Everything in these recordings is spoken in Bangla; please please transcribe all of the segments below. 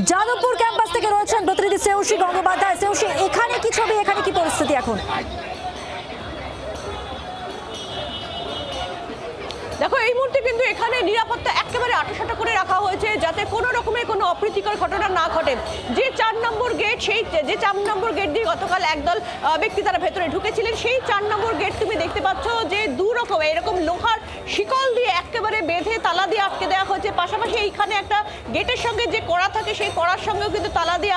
যাদবপুর ক্যাম্পাস থেকে রয়েছেন প্রতিনিধি শ্রেয়সী গঙ্গোপাধ্যায়। শ্রেয়সী, এখানে কি ছবি, এখানে কি পরিস্থিতি এখন? দেখো, এই মুহূর্তে কিন্তু এখানে নিরাপত্তা একেবারে আঁটাসাঁটা করে রাখা হয়েছে যাতে কোনো রকমের কোনো অপ্রীতিকর ঘটনা না ঘটে। যে 4 নম্বর গেট, সেই যে 4 নম্বর গেট দিয়ে গতকাল একদল ব্যক্তি তারা ভেতরে ঢুকেছিলেন, সেই 4 নম্বর গেট তুমি দেখতে পাচ্ছ যে দু রকম এরকম লোহার শিকল দিয়ে একেবারে বেঁধে তালা দিয়ে আটকে দেওয়া হয়েছে। পাশাপাশি এইখানে একটা গেটের সঙ্গে যে কড়া থাকে সেই কড়ার সঙ্গেও কিন্তু তালা দিয়ে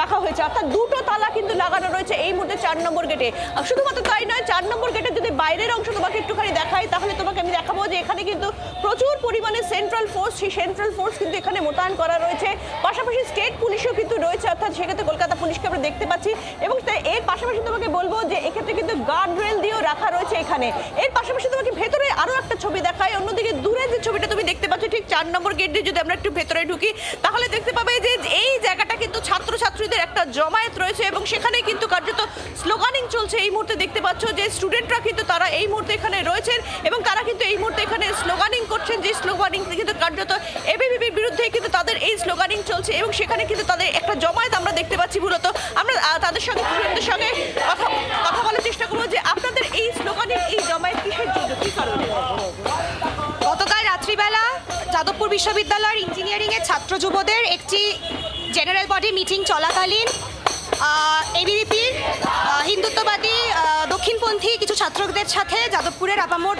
রাখা হয়েছে, অর্থাৎ দুটো তালা কিন্তু লাগানো রয়েছে এই মুহূর্তে 4 নম্বর গেটে। শুধুমাত্র তাই নয়, 4 নম্বর গেটের যদি বাইরের অংশ তোমাকে একটুখানি দেখাই তাহলে তোমাকে আমি দেখাবো যে এখানে কিন্তু প্রচুর পরিমাণে সেন্ট্রাল ফোর্স, সেই সেন্ট্রাল ফোর্স কিন্তু এখানে মোতায়েন করা রয়েছে। পাশাপাশি স্টেট পুলিশও কিন্তু রয়েছে, অর্থাৎ সেক্ষেত্রে কলকাতা পুলিশকে আমরা দেখতে পাচ্ছি। এবং এর পাশাপাশি তোমাকে বলবো যে এক্ষেত্রে কিন্তু গার্ড রেল দিয়েও রাখা রয়েছে এখানে। এর পাশাপাশি তোমাকে ভেতরে আরো একটা ছবি দেখাই। অন্যদিকে দূরে যে ছবিটা তুমি দেখতে পাচ্ছ ঠিক 4 নম্বর গেট দিয়ে যদি আমরা একটু ভেতরে ঢুকি তাহলে দেখতে পাবে যে এই জায়গাটা কিন্তু ছাত্রছাত্রীদের একটা জমায়েত রয়েছে এবং সেখানে কিন্তু কার্যত স্লোগানিং চলছে। এই মুহূর্তে দেখতে পাচ্ছ যে স্টুডেন্টরা কিন্তু তারা এই মুহূর্তে এখানে রয়েছেন এবং তারা কিন্তু এই মুহূর্তে এখানে স্লোগানিং করছেন, যে স্লোগানিং কিন্তু কার্যত এবিভিপির বিরুদ্ধে কিন্তু তাদের এই স্লোগানিং চলছে এবং সেখানে কিন্তু তাদের একটা জমায়েত আমরা দেখতে পাচ্ছি। মূলত আমরা তাদের সঙ্গে স্টুডেন্টদের সঙ্গে কথা বলার চেষ্টা করবো যে আপনাদের এই স্লোগানিং, এই জমায়েত কিসের জন্য, কি কারণে? গতকাল রাত্রিবেলা যাদবপুর বিশ্ববিদ্যালয়ের ইঞ্জিনিয়ারিংয়ের ছাত্র যুবদের একটি জেনারেল বডি মিটিং চলাকালীন এবিভিপির হিন্দুত্ববাদী দক্ষিণপন্থী কিছু ছাত্রদের সাথে যাদবপুরের আপামোর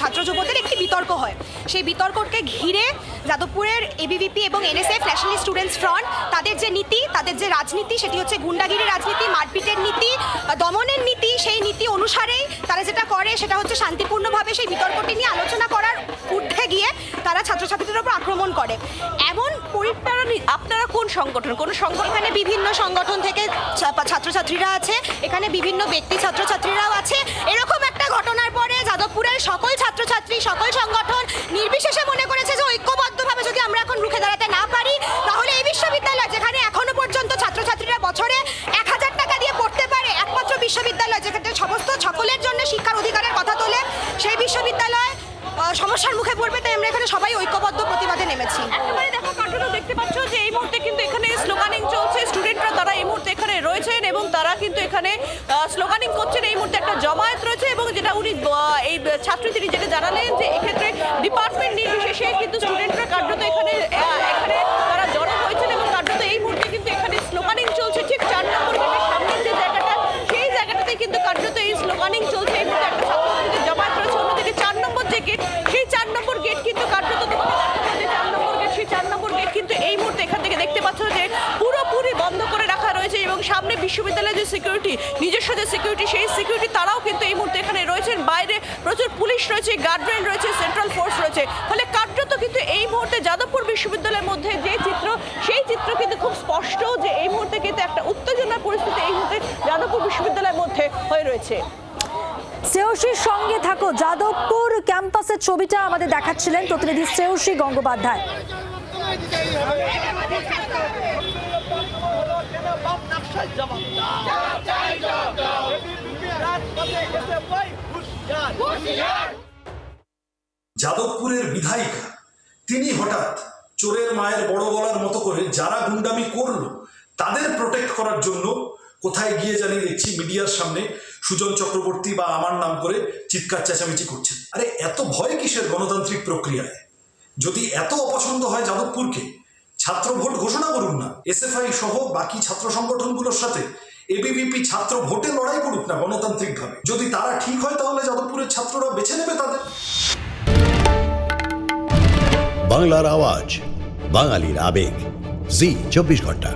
ছাত্র যুবদের একটি বিতর্ক হয়। সেই বিতর্ককে ঘিরে যাদবপুরের এবিভিপি এবং এনএসএফ, ন্যাশনাল স্টুডেন্টস ফ্রন্ট, তাদের যে নীতি, তাদের যে রাজনীতি, সেটি হচ্ছে গুন্ডাগিরি রাজনীতি, মারপিটের নীতি, দমনের নীতি। সেই নীতি অনুসারেই তারা যেটা করে সেটা হচ্ছে শান্তিপূর্ণভাবে সেই বিতর্কটি নিয়ে আলোচনা করার ঊর্ধ্বে গিয়ে তারা ছাত্রছাত্রীদের উপর আক্রমণ করে। এমন আপনারা কোন সংগঠন, কোন সংগঠন? এখানে বিভিন্ন সংগঠন থেকে ছাত্রছাত্রীরা আছে, এখানে বিভিন্ন ব্যক্তি ছাত্রছাত্রীরাও আছে। এরকম একটা ঘটনার পরে যাদবপুরের সকল ছাত্রছাত্রী, সকল সংগঠন নির্বিশেষে মনে করেছে যে ঐক্যবদ্ধভাবে যদি আমরা এখন রুখে দাঁড়াতে না পারি তাহলে এই বিশ্ববিদ্যালয়, যেখানে এখনো পর্যন্ত ছাত্রছাত্রীরা বছরে 1000 টাকা দিয়ে পড়তে পারে, একমাত্র বিশ্ববিদ্যালয় যেখানে সকলের জন্য শিক্ষার অধিকারের কথা তোলে, সেই বিশ্ববিদ্যালয় সমস্যার মুখে পড়বে। তাই আমরা এখানে সবাই ঐক্যবদ্ধ প্রতিবাদে নেমেছি। একেবারে দেখো, কার্টুনও দেখতে পাচ্ছ যে এই মুহূর্তে কিন্তু এখানে স্লোগানিং চলছে। স্টুডেন্টরা তারা এই মুহূর্তে এখানে রয়েছেন এবং তারা কিন্তু এখানে স্লোগানিং করছেন। এই মুহূর্তে একটা জমায়েত রয়েছে এবং যেটা উনি এই ছাত্রী তিনি যেটা জানালেন যে এক্ষেত্রে ডিপার্টমেন্ট নির্বিশেষে কিন্তু স্টুডেন্টরা কার্যত এখানে তারা জড়ো হয়েছেন এবং কার্যত এই মুহূর্তে কিন্তু এখানে স্লোগানিং চলছে। ঠিক 4 নম্বর গেটের সামনের যে জায়গাটা, সেই জায়গাটাতে কিন্তু কার্যত এই স্লোগানিং চলছে। এই মুহূর্তে একটা ছাত্রছাত্রীদের জমায়েত রয়েছে। অন্যদিকে 4 নম্বর যে গেট, সেই 4 নম্বর গেট কিন্তু কার্যত তোমাকে দেখাবো যে 4 নম্বর গেট, সেই 4 নম্বর গেট কিন্তু এই মুহূর্তে এখান থেকে দেখতে পাচ্ছ যে পুরোপুরি বন্ধ করে রাখা রয়েছে এবং সামনে বিশ্ববিদ্যালয়ের যে সিকিউরিটি, নিজস্ব যে সিকিউরিটি, সেই সিকিউরিটি তারাও কিন্তু এই মুহূর্তে এখানে রয়েছেন। বাইরে প্রচুর পুলিশ রয়েছে, গার্ডরেল রয়েছে, সেন্ট্রাল ফোর্স রয়েছে। ফলে কার্যত কিন্তু এই মুহূর্তে যাদবপুর বিশ্ববিদ্যালয়ের মধ্যে যে চিত্র, সেই চিত্র কিন্তু খুব স্পষ্ট যে এই মুহূর্তে কিন্তু একটা উত্তেজনার পরিস্থিতি এই মুহূর্তে যাদবপুর বিশ্ববিদ্যালয়ের মধ্যে হয়ে রয়েছে। শ্রেয়সীর সঙ্গে থাকো, যাদবপুর ক্যাম্পাসের ছবিটা আমাদের দেখাচ্ছিলেন প্রতিনিধি শ্রেয়সী গঙ্গোপাধ্যায়। যাদবপুরের বিধায়িকা তিনি হঠাৎ চোরের মায়ের বড় গলার মতো করে যারা গুন্ডামি করলো তাদের প্রোটেক্ট করার জন্য কোথায় গিয়ে জানিয়ে দেখছি মিডিয়ার সামনে সুজন চক্রবর্তী বা আমার নাম করে চিৎকার চেঁচামেচি করছেন। আরে এত ভয় কিসের গণতান্ত্রিক প্রক্রিয়ায়? যদি এত অপছন্দ হয় যাদবপুরকে, ছাত্র ভোট ঘোষণা করুন না। এসএফআই সহ বাকি ছাত্র সংগঠনগুলোর সাথে এবিভিপি ছাত্র ভোটে লড়াই করুক না গণতান্ত্রিকভাবে। যদি তারা ঠিক হয় তাহলে যাদবপুরের ছাত্ররা বেছে নেবে তাদের। বাংলার আওয়াজ, বাঙালির আবেগ, জি 24 ঘন্টা।